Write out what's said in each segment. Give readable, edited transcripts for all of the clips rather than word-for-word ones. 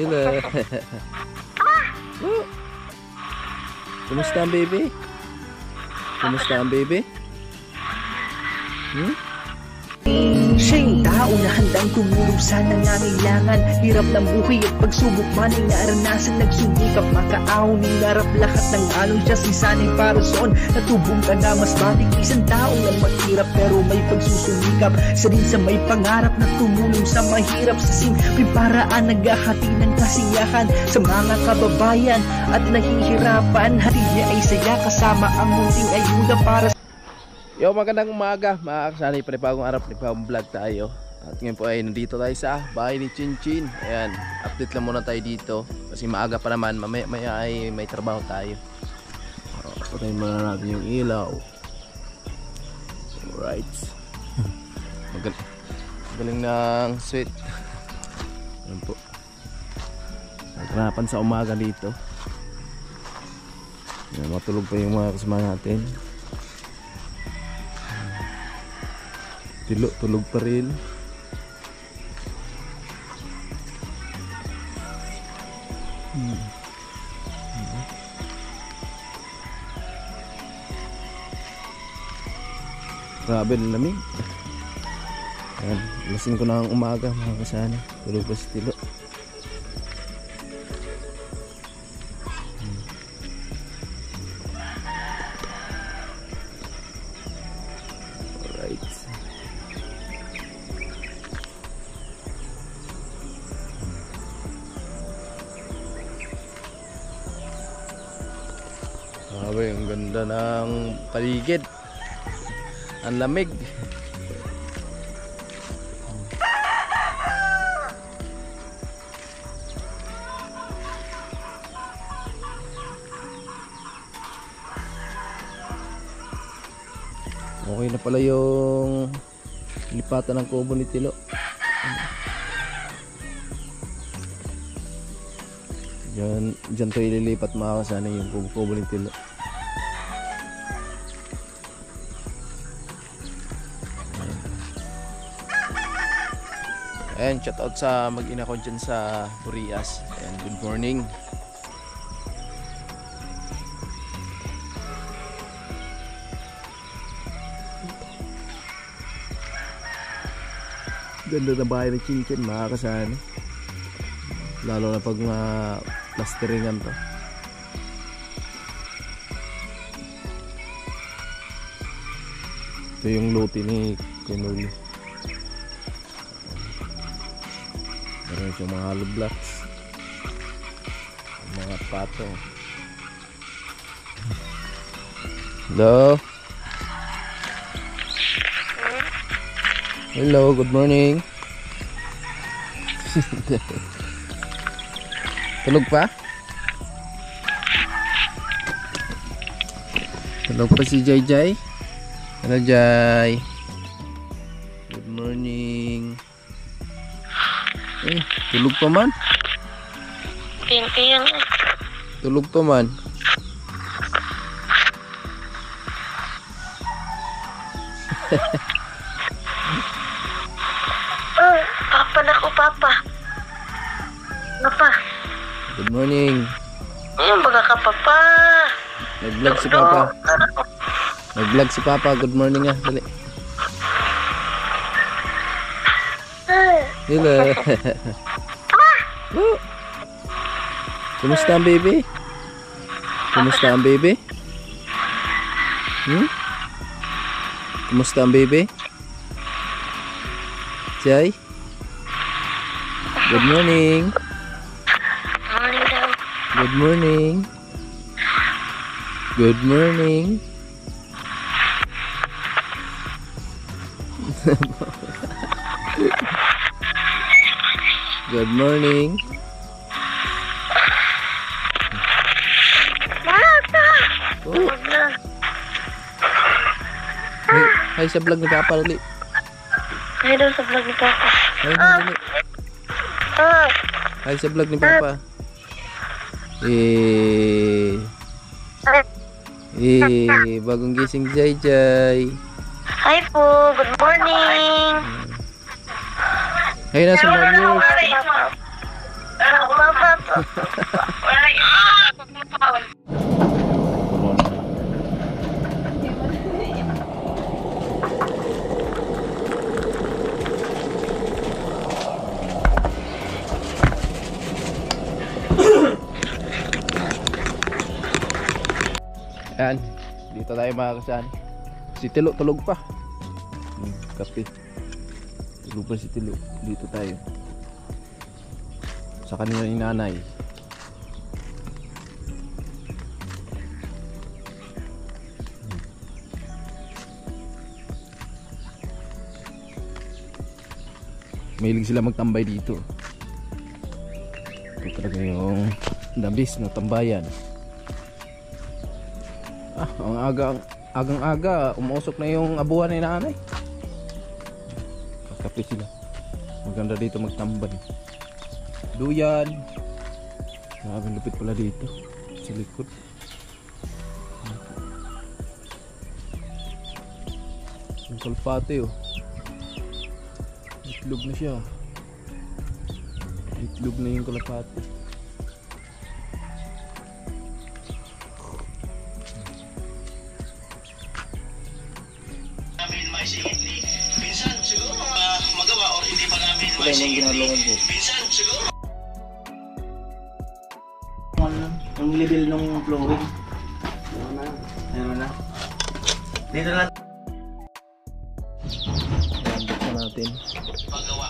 Hello. Oh. Kumusta ang baby? Kumusta ang baby? Siya'y tao na handang tumulong sa nangangailangan. Hirap ng buhay at pagsubok man ay naranasan. Nagsumikap makaahon, hinarap lahat ng alon. Siya si sanay para soon, natubong ka na mas matig. Isang tao na mahirap pero may pagsusumikap. Sa din sa may pangarap na tumulong sa mahirap. Sa simpleng paraan naghahati ng kasiyahan sa mga kababayan at nahihirapan. Hatid niya ay saya kasama ang munting ayuda para sa... Yo, magandang umaga mga kasani, panibagong araw, panibagong vlog tayo. At ngayon po ay nandito tayo sa bahay ni Chinchin. Ayan, update lang muna tayo dito kasi maaga pa naman, mamaya ay may trabaho tayo. Patayin muna natin yung ilaw. Alright. Magaling ng sweet. Ayan po, naghanapan sa umaga dito. Ayan, matulog pa yung mga kasama natin. Tulog pa rin. Grabe na lamig. Ayan, lasing ko na ang umaga mga kasana. Tulog pa si Tilo. Grabe, ang ganda ng paligid. Ang lamig. Okay na pala yung lipatan ng kubo ni Tilo. Diyan to ililipat mga kasana yung kubo ni Tilo. Ayan, shout out sa mag-ina ko dyan sa Burias. Ayan, good morning. Ganda na bahay ng Chinchin mga kasana. Lalo na pag plasteringan to. Ito yung luti ni Kinuli. Meron siyang mga hollow blocks, mga pato. Hello. Hello, good morning. Tulog pa? Tulog pa si Jai Jai. Hello Jai. Good morning. Tulog pa man? Pintiyan. Tulog pa man? Papa na ko, Papa. Papa. Good morning. Ayun, baga ka, Papa. Nag-vlog si Papa. Nag-vlog si Papa. Good morning nga. Dali. Hello. Oh. Kumusta ang baby? Kumusta ang baby? Kumusta ang baby? Jai? Good morning. Morning daw. Good morning. Good morning. Good morning. Oh. Hi sa vlog ni Papa dali. Hi daw sa vlog ni Papa. Hi dali. Hi sa vlog ni Papa. Bagong gising Jai Jai. Hi po, good morning. Hey, nasa mga viewers. Papa. Ayan, dito tayo mga kasani. Si Tilo tulog pa. Kape. Tulog pa si Tilo. Dito tayo. Sa kanila ni nanay. Mahilig sila magtambay dito. Ito talaga yung dabis na tambayan. Ang agang-aga umuusok na yung abuhan ni nanay. Kape sila. Maganda dito magtambay. Duyan. Maraming lupit pala dito sa likod. Yung kalpate oh. Itlog na siya. Itlog na yung kalapate. Pinsan, siguro magawa o hindi pa namin Pinsan, siguro yung level ng flooring. Ayun na. Dito na. Buksan natin. Pagawa.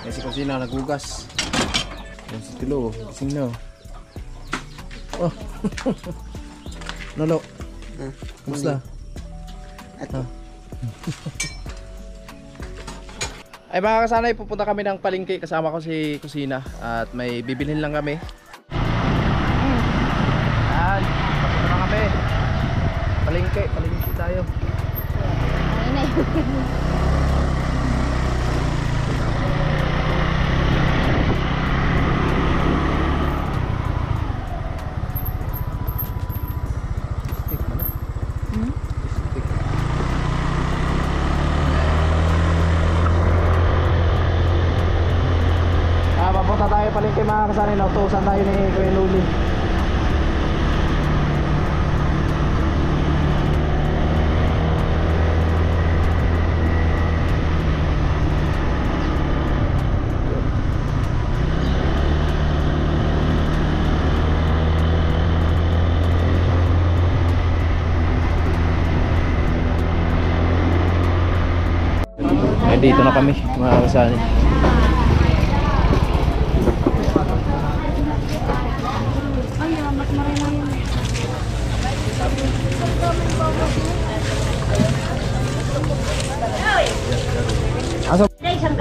Kasi kusina nagugas. Yan si Tilo. Gising na. Oh. Nolo. Kumusta? Ay mga kasanay, pupunta kami ng palengke. Kasama ko si Kusina. At may bibilhin lang kami. Ayan. Papunta na kami. Palengke tayo. Papunta tayo palengke mga kasanay. Nautusan tayo ni Kuya Luli. Dito na kami mga kasani.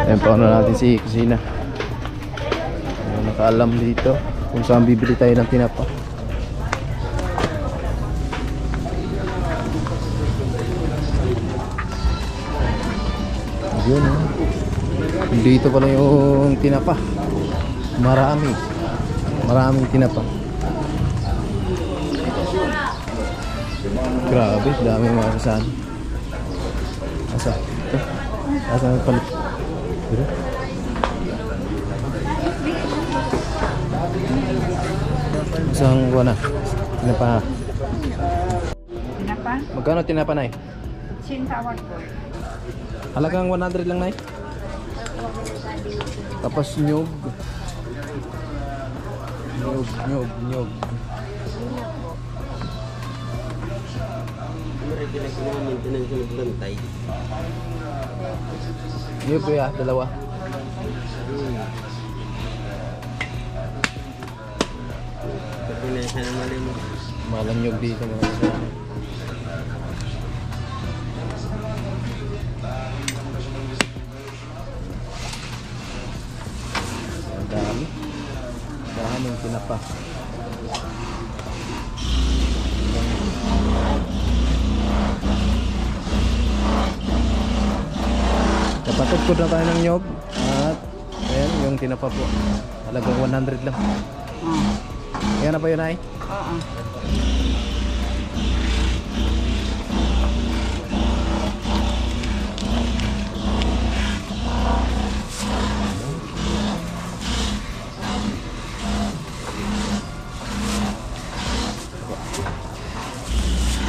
Ayan pa natin si Kusina. Nakaalam dito kung saan bibili tayo ng tinapa. Yun oh. Dito pala yung tinapa. Maraming tinapa. Grabe, dami mga kasani. Asa? Ito. Asa nagpalit? Dito? Isang buwan na. Tinapa. Tinapa? Magkano tinapa na eh? Sintawag po. Halagang 100 lang na eh. Tapos nyog. Nyog. Nyog ko ya, dalawa. Malang nyog dito mga kasama. Daming tinapa. Kapatid ko na tayo ng nyog. At ayan yung tinapa po. Halagang 100 lang. Ayan na pa yun ay? Oo.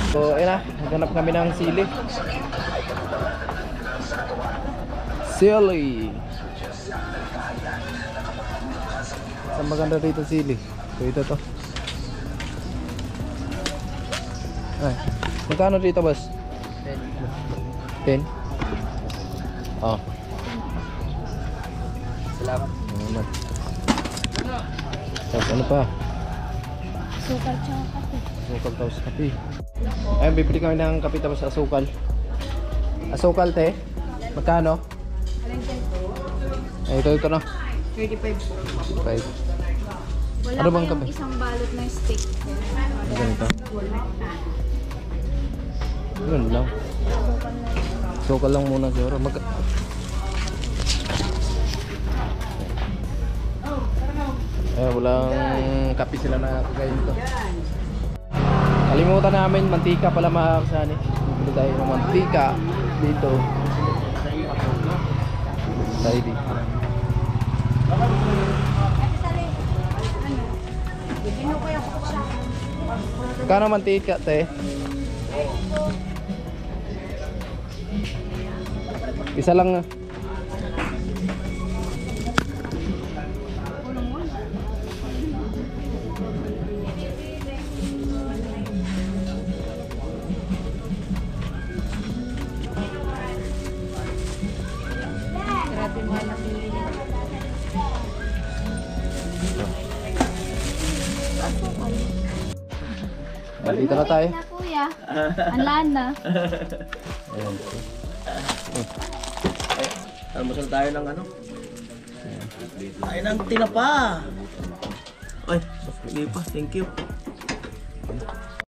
So ayun na, naghanap kami ng sili. Sili. Saan maganda dito sili? Ito to. Ay, magkano dito boss? 10. Oh. Salamat. Salamat. Tapos ano pa? Sukal tsaka kape. Asukal tapos kape. Ayun, bibili kami ng kape tapos asukal. Asukal te? Magkano? Ay, ito na. 35 po. 5. Wala Ano bang kayong kape? isang balot na stick. Ganito. Ganun lang. Asukal lang muna siguro. Walang kape sila na kakain dito. Kalimutan namin, mantika pala mga kasani. Bili tayo ng mantika dito. Tayo dito. Kano mantika te? Isa lang na. Grabe mahal na pinili. Dito na tayo. Na kuya. Ang lana. Ayan. Almusal tayo ng ano? Tayo ng tinapa. Ay, hindi pa. Thank you.